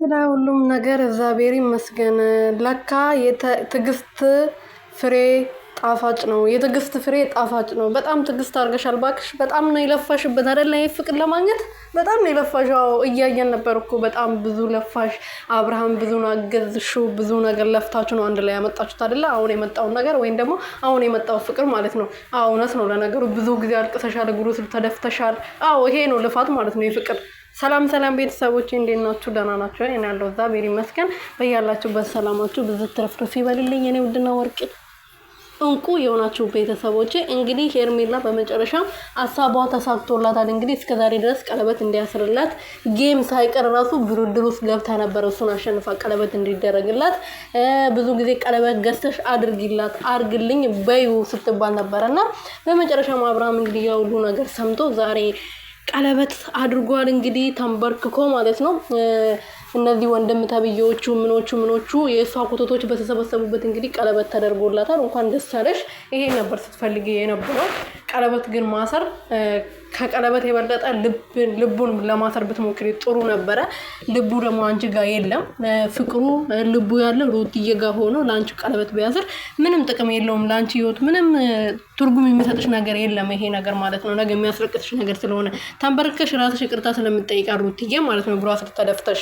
ስለ ሁሉም ነገር እግዚአብሔር ይመስገን። ለካ የትዕግስት ፍሬ ጣፋጭ ነው። የትዕግስት ፍሬ ጣፋጭ ነው። በጣም ትዕግስት አድርገሻል ባክሽ። በጣም ነው የለፋሽበት አይደል? ይሄ ፍቅር ለማግኘት በጣም ነው የለፋሽው። እያየን ነበር እኮ በጣም ብዙ ለፋሽ። አብርሃም ብዙ አገዝሽው፣ ብዙ ነገር ለፍታችሁ ነው አንድ ላይ ያመጣችሁት አይደል? አሁን የመጣው ነገር ወይም ደግሞ አሁን የመጣው ፍቅር ማለት ነው። አዎ እውነት ነው። ለነገሩ ብዙ ጊዜ አልቅሰሻል፣ እግሩ ስር ተደፍተሻል። አዎ ይሄ ነው ልፋት ማለት ነው የፍቅር። ሰላም ሰላም ቤተሰቦቼ እንዴት ናችሁ? ደህና ናችሁ? እኔ ያለው እግዚአብሔር ይመስገን። በያላችሁበት ሰላማችሁ ብዙ ትርፍርፍ ይበልልኝ። እኔ ውድና ወርቅ እንቁ የሆናችሁ ቤተሰቦቼ እንግዲህ ሄርሜላ በመጨረሻ ሀሳቧ ተሳክቶላታል። እንግዲህ እስከዛሬ ድረስ ቀለበት እንዲያስርላት ጌም ሳይቀር ራሱ ድርድር ውስጥ ገብታ ነበር። እሱን አሸንፋ ቀለበት እንዲደረግላት ብዙ ጊዜ ቀለበት ገዝተሽ አድርጊላት አርግልኝ በዩ ስትባል ነበርና በመጨረሻም አብርሃም እንግዲህ ያው ሁሉ ነገር ሰምቶ ዛሬ ቀለበት አድርጓል። እንግዲህ ተንበርክኮ ማለት ነው። እነዚህ ወንድም ተብዬዎቹ ምኖቹ የእሷ ኮቶቶች በተሰበሰቡበት እንግዲህ ቀለበት ተደርጎላታል። እንኳን ደስ አለሽ። ይሄ ነበር ስትፈልጊ የነበረው። ቀለበት ግን ማሰር ከቀለበት የበለጠ ልቡን ለማሰር ብትሞክሪ ጥሩ ነበረ። ልቡ ደግሞ አንቺ ጋር የለም። ፍቅሩ ልቡ ያለው ሩትዬ ጋር ሆኖ ላንቺ ቀለበት ቢያስር ምንም ጥቅም የለውም። ላንቺ ህይወት ምንም ትርጉም የሚሰጥሽ ነገር የለም ይሄ ነገር ማለት ነው። ነገ የሚያስለቅስሽ ነገር ስለሆነ ተንበርከሽ ራስሽ ይቅርታ ስለምትጠይቃ ሩትዬ ማለት ነው እግሯ ስር ተደፍተሽ